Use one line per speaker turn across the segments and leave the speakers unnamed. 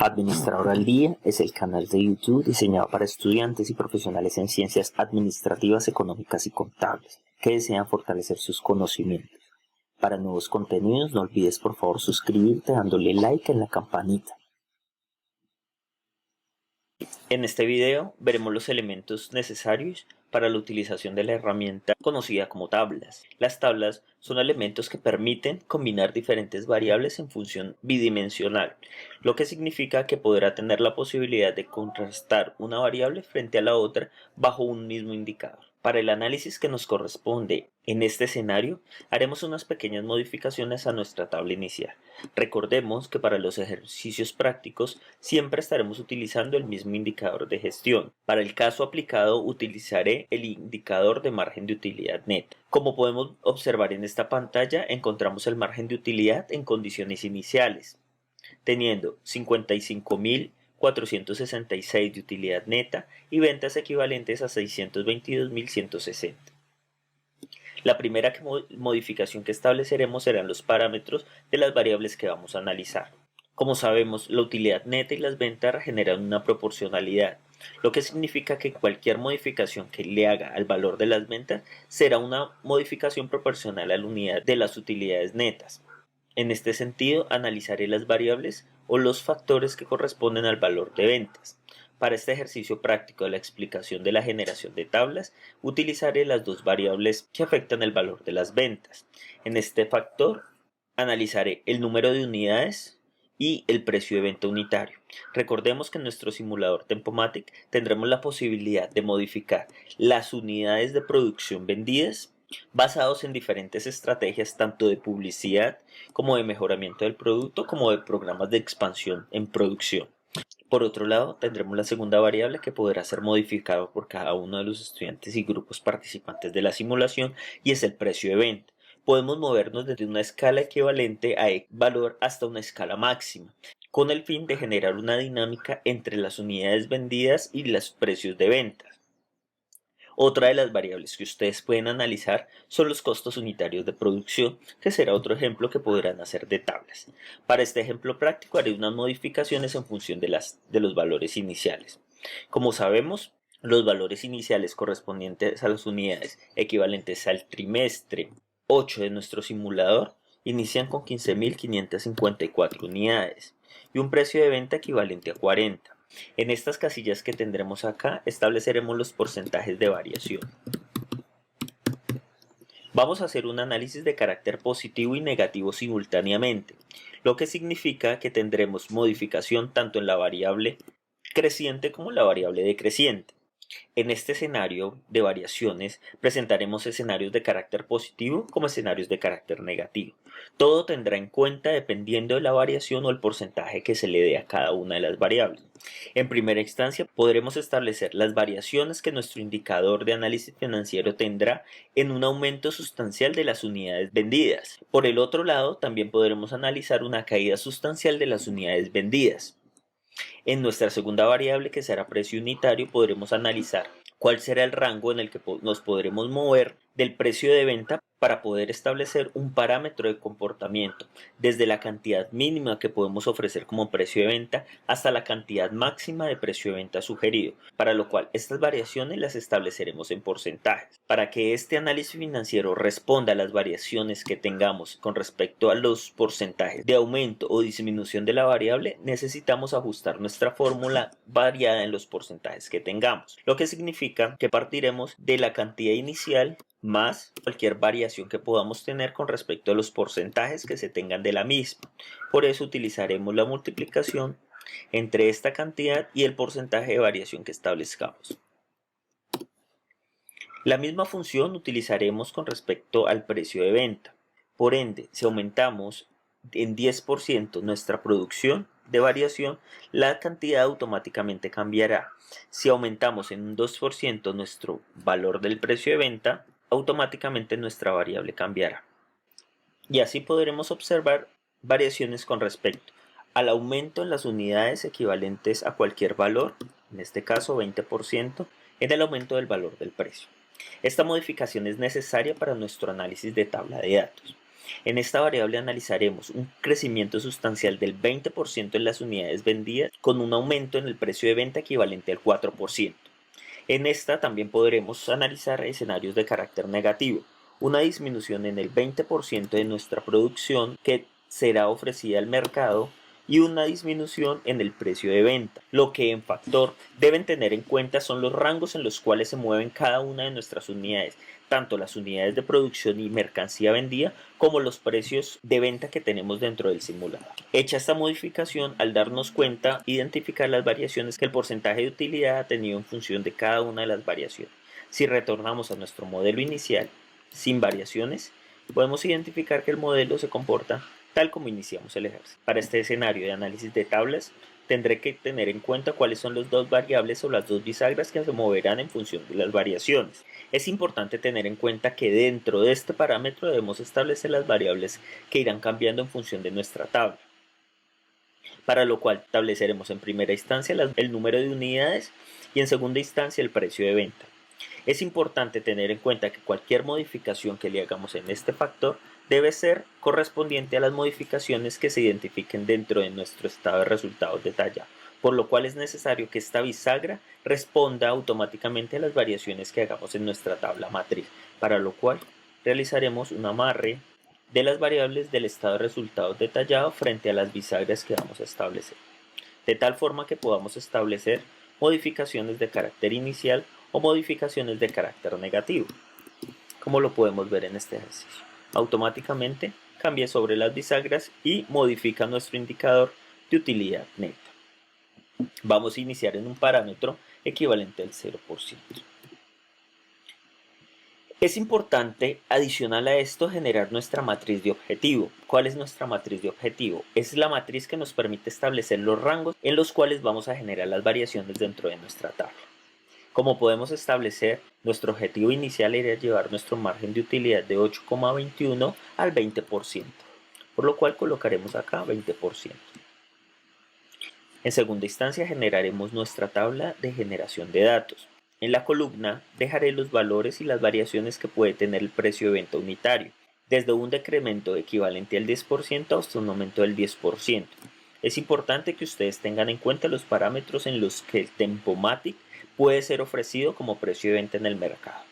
Administrador al Día es el canal de YouTube diseñado para estudiantes y profesionales en ciencias administrativas, económicas y contables que desean fortalecer sus conocimientos. Para nuevos contenidos no olvides por favor suscribirte dándole like en la campanita. En este video veremos los elementos necesarios para la utilización de la herramienta conocida como tablas. Las tablas son elementos que permiten combinar diferentes variables en función bidimensional, lo que significa que podrá tener la posibilidad de contrastar una variable frente a la otra bajo un mismo indicador. Para el análisis que nos corresponde en este escenario, haremos unas pequeñas modificaciones a nuestra tabla inicial. Recordemos que para los ejercicios prácticos siempre estaremos utilizando el mismo indicador de gestión. Para el caso aplicado utilizaré el indicador de margen de utilidad neta. Como podemos observar en esta pantalla, encontramos el margen de utilidad en condiciones iniciales, teniendo 55.466 de utilidad neta y ventas equivalentes a 622.160. La primera modificación que estableceremos serán los parámetros de las variables que vamos a analizar. Como sabemos, la utilidad neta y las ventas generan una proporcionalidad, lo que significa que cualquier modificación que le haga al valor de las ventas será una modificación proporcional a la unidad de las utilidades netas. En este sentido, analizaré las variables o los factores que corresponden al valor de ventas. Para este ejercicio práctico de la explicación de la generación de tablas, utilizaré las dos variables que afectan el valor de las ventas. En este factor, analizaré el número de unidades y el precio de venta unitario. Recordemos que en nuestro simulador Tempomatic tendremos la posibilidad de modificar las unidades de producción vendidas basados en diferentes estrategias tanto de publicidad como de mejoramiento del producto como de programas de expansión en producción. Por otro lado, tendremos la segunda variable que podrá ser modificada por cada uno de los estudiantes y grupos participantes de la simulación y es el precio de venta. Podemos movernos desde una escala equivalente a valor hasta una escala máxima, con el fin de generar una dinámica entre las unidades vendidas y los precios de venta. Otra de las variables que ustedes pueden analizar son los costos unitarios de producción, que será otro ejemplo que podrán hacer de tablas. Para este ejemplo práctico haré unas modificaciones en función de los valores iniciales. Como sabemos, los valores iniciales correspondientes a las unidades equivalentes al trimestre 8 de nuestro simulador inician con 15.554 unidades y un precio de venta equivalente a 40. En estas casillas que tendremos acá estableceremos los porcentajes de variación. Vamos a hacer un análisis de carácter positivo y negativo simultáneamente, lo que significa que tendremos modificación tanto en la variable creciente como en la variable decreciente. En este escenario de variaciones presentaremos escenarios de carácter positivo como escenarios de carácter negativo. Todo tendrá en cuenta dependiendo de la variación o el porcentaje que se le dé a cada una de las variables. En primera instancia podremos establecer las variaciones que nuestro indicador de análisis financiero tendrá en un aumento sustancial de las unidades vendidas. Por el otro lado, también podremos analizar una caída sustancial de las unidades vendidas. En nuestra segunda variable, que será precio unitario, podremos analizar cuál será el rango en el que nos podremos mover del precio de venta para poder establecer un parámetro de comportamiento, desde la cantidad mínima que podemos ofrecer como precio de venta hasta la cantidad máxima de precio de venta sugerido, para lo cual estas variaciones las estableceremos en porcentajes. Para que este análisis financiero responda a las variaciones que tengamos con respecto a los porcentajes de aumento o disminución de la variable, necesitamos ajustar nuestra fórmula variada en los porcentajes que tengamos, lo que significa que partiremos de la cantidad inicial más cualquier variación que podamos tener con respecto a los porcentajes que se tengan de la misma. Por eso utilizaremos la multiplicación entre esta cantidad y el porcentaje de variación que establezcamos. La misma función utilizaremos con respecto al precio de venta. Por ende, si aumentamos en 10% nuestra producción de variación, la cantidad automáticamente cambiará. Si aumentamos en un 2% nuestro valor del precio de venta, automáticamente nuestra variable cambiará. Y así podremos observar variaciones con respecto al aumento en las unidades equivalentes a cualquier valor, en este caso 20%, en el aumento del valor del precio. Esta modificación es necesaria para nuestro análisis de tabla de datos. En esta variable analizaremos un crecimiento sustancial del 20% en las unidades vendidas con un aumento en el precio de venta equivalente al 4%. En esta también podremos analizar escenarios de carácter negativo, una disminución en el 20% de nuestra producción que será ofrecida al mercado y una disminución en el precio de venta. Lo que en factor deben tener en cuenta son los rangos en los cuales se mueven cada una de nuestras unidades, tanto las unidades de producción y mercancía vendida como los precios de venta que tenemos dentro del simulador. Hecha esta modificación, al darnos cuenta, identificar las variaciones que el porcentaje de utilidad ha tenido en función de cada una de las variaciones. Si retornamos a nuestro modelo inicial sin variaciones, podemos identificar que el modelo se comporta tal como iniciamos el ejercicio. Para este escenario de análisis de tablas, tendré que tener en cuenta cuáles son las dos variables o las dos bisagras que se moverán en función de las variaciones. Es importante tener en cuenta que dentro de este parámetro debemos establecer las variables que irán cambiando en función de nuestra tabla, para lo cual estableceremos en primera instancia el número de unidades y en segunda instancia el precio de venta. Es importante tener en cuenta que cualquier modificación que le hagamos en este factor debe ser correspondiente a las modificaciones que se identifiquen dentro de nuestro estado de resultados detallado, por lo cual es necesario que esta bisagra responda automáticamente a las variaciones que hagamos en nuestra tabla matriz, para lo cual realizaremos un amarre de las variables del estado de resultados detallado frente a las bisagras que vamos a establecer, de tal forma que podamos establecer modificaciones de carácter inicial o modificaciones de carácter negativo, como lo podemos ver en este ejercicio. Automáticamente cambia sobre las bisagras y modifica nuestro indicador de utilidad neta. Vamos a iniciar en un parámetro equivalente al 0%. Es importante, adicional a esto, generar nuestra matriz de objetivo. ¿Cuál es nuestra matriz de objetivo? Es la matriz que nos permite establecer los rangos en los cuales vamos a generar las variaciones dentro de nuestra tabla. Como podemos establecer, nuestro objetivo inicial era llevar nuestro margen de utilidad de 8,21 al 20%, por lo cual colocaremos acá 20%. En segunda instancia generaremos nuestra tabla de generación de datos. En la columna dejaré los valores y las variaciones que puede tener el precio de venta unitario, desde un decremento equivalente al 10% hasta un aumento del 10%. Es importante que ustedes tengan en cuenta los parámetros en los que el Tempomatic puede ser ofrecido como precio de venta en el mercado.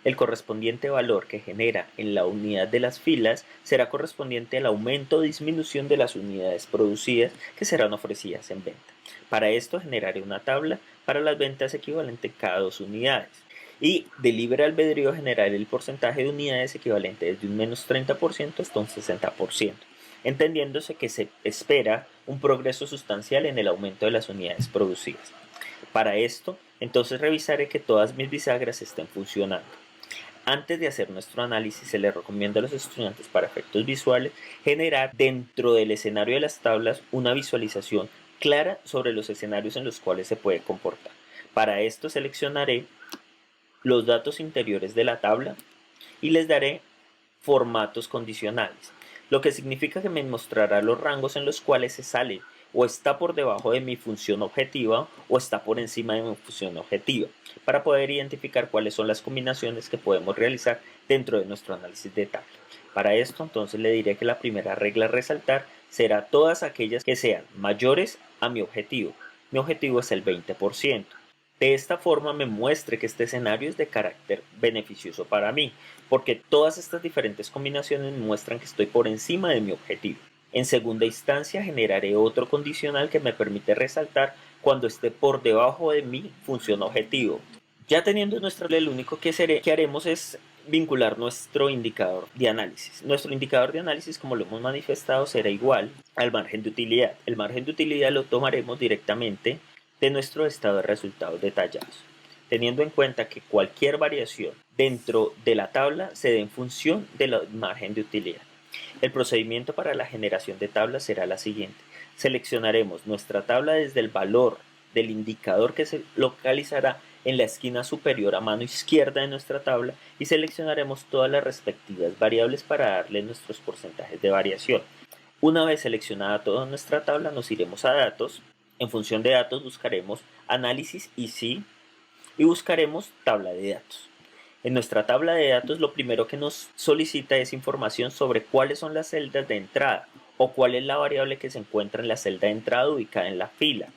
El correspondiente valor que genera en la unidad de las filas será correspondiente al aumento o disminución de las unidades producidas que serán ofrecidas en venta. Para esto generaré una tabla para las ventas equivalente cada 2 unidades y de libre albedrío generaré el porcentaje de unidades equivalente desde un menos 30% hasta un 60%, entendiéndose que se espera un progreso sustancial en el aumento de las unidades producidas. Para esto, entonces revisaré que todas mis bisagras estén funcionando. Antes de hacer nuestro análisis, se les recomienda a los estudiantes para efectos visuales generar dentro del escenario de las tablas una visualización clara sobre los escenarios en los cuales se puede comportar. Para esto seleccionaré los datos interiores de la tabla y les daré formatos condicionales, lo que significa que me mostrará los rangos en los cuales se sale o está por debajo de mi función objetiva o está por encima de mi función objetiva, para poder identificar cuáles son las combinaciones que podemos realizar dentro de nuestro análisis de tabla. Para esto, entonces le diré que la primera regla a resaltar será todas aquellas que sean mayores a mi objetivo. Mi objetivo es el 20%. De esta forma me muestre que este escenario es de carácter beneficioso para mí, porque todas estas diferentes combinaciones me muestran que estoy por encima de mi objetivo. En segunda instancia generaré otro condicional que me permite resaltar cuando esté por debajo de mi función objetivo. Ya teniendo nuestra ley, lo único que haremos es vincular nuestro indicador de análisis. Nuestro indicador de análisis, como lo hemos manifestado, será igual al margen de utilidad. El margen de utilidad lo tomaremos directamente de nuestro estado de resultados detallados, teniendo en cuenta que cualquier variación dentro de la tabla se dé en función del margen de utilidad. El procedimiento para la generación de tablas será la siguiente. Seleccionaremos nuestra tabla desde el valor del indicador que se localizará en la esquina superior a mano izquierda de nuestra tabla y seleccionaremos todas las respectivas variables para darle nuestros porcentajes de variación. Una vez seleccionada toda nuestra tabla, nos iremos a datos. En función de datos buscaremos análisis y buscaremos tabla de datos. En nuestra tabla de datos lo primero que nos solicita es información sobre cuáles son las celdas de entrada o cuál es la variable que se encuentra en la celda de entrada ubicada en la fila.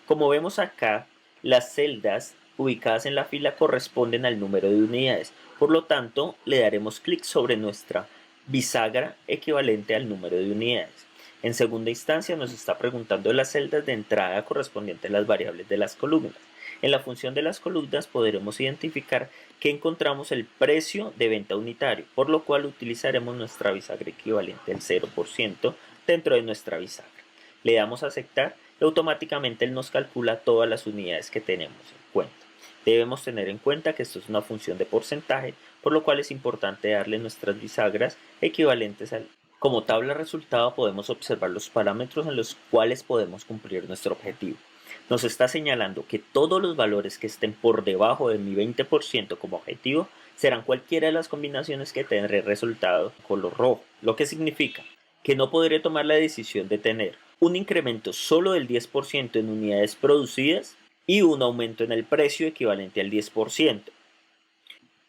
Como vemos acá, las celdas ubicadas en la fila corresponden al número de unidades, por lo tanto le daremos clic sobre nuestra bisagra equivalente al número de unidades. En segunda instancia nos está preguntando las celdas de entrada correspondientes a las variables de las columnas. En la función de las columnas podremos identificar que encontramos el precio de venta unitario, por lo cual utilizaremos nuestra bisagra equivalente al 0% dentro de nuestra bisagra. Le damos a aceptar y automáticamente él nos calcula todas las unidades que tenemos en cuenta. Debemos tener en cuenta que esto es una función de porcentaje, por lo cual es importante darle nuestras bisagras equivalentes al. Como tabla resultado podemos observar los parámetros en los cuales podemos cumplir nuestro objetivo. Nos está señalando que todos los valores que estén por debajo de mi 20% como objetivo serán cualquiera de las combinaciones que tendré resultado en color rojo, lo que significa que no podré tomar la decisión de tener un incremento solo del 10% en unidades producidas y un aumento en el precio equivalente al 10%.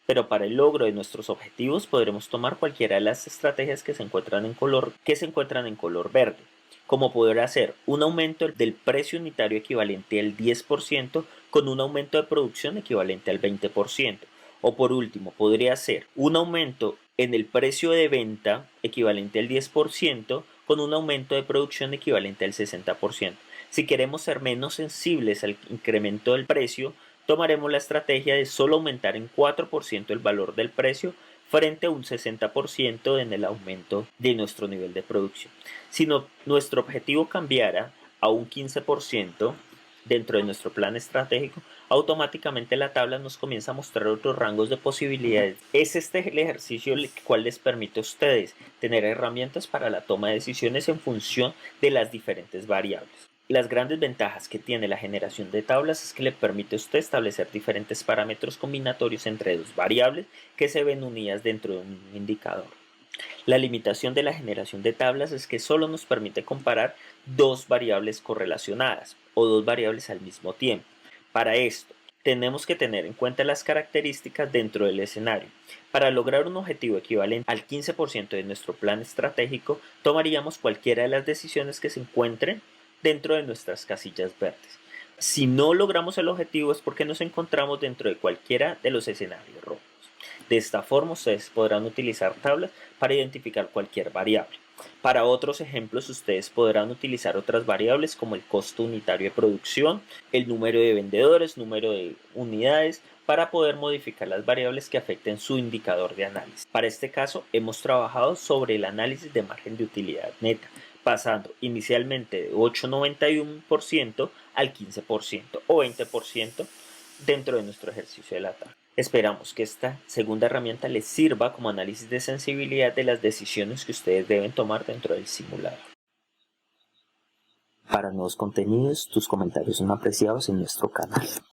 Pero para el logro de nuestros objetivos podremos tomar cualquiera de las estrategias que se encuentran en color verde, como poder hacer un aumento del precio unitario equivalente al 10% con un aumento de producción equivalente al 20%. O por último, podría ser un aumento en el precio de venta equivalente al 10% con un aumento de producción equivalente al 60%. Si queremos ser menos sensibles al incremento del precio, tomaremos la estrategia de solo aumentar en 4% el valor del precio frente a un 60% en el aumento de nuestro nivel de producción. Si nuestro objetivo cambiara a un 15% dentro de nuestro plan estratégico, automáticamente la tabla nos comienza a mostrar otros rangos de posibilidades. Es este el ejercicio el cual les permite a ustedes tener herramientas para la toma de decisiones en función de las diferentes variables. Las grandes ventajas que tiene la generación de tablas es que le permite a usted establecer diferentes parámetros combinatorios entre dos variables que se ven unidas dentro de un indicador. La limitación de la generación de tablas es que solo nos permite comparar dos variables correlacionadas o dos variables al mismo tiempo. Para esto, tenemos que tener en cuenta las características dentro del escenario. Para lograr un objetivo equivalente al 15% de nuestro plan estratégico, tomaríamos cualquiera de las decisiones que se encuentren dentro de nuestras casillas verdes. Si no logramos el objetivo es porque nos encontramos dentro de cualquiera de los escenarios rojos. De esta forma ustedes podrán utilizar tablas para identificar cualquier variable. Para otros ejemplos ustedes podrán utilizar otras variables como el costo unitario de producción, el número de vendedores, número de unidades, para poder modificar las variables que afecten su indicador de análisis. Para este caso hemos trabajado sobre el análisis de margen de utilidad neta, pasando inicialmente de 8,91% al 15% o 20% dentro de nuestro ejercicio de la tabla. Esperamos que esta segunda herramienta les sirva como análisis de sensibilidad de las decisiones que ustedes deben tomar dentro del simulador. Para nuevos contenidos, tus comentarios son apreciados en nuestro canal.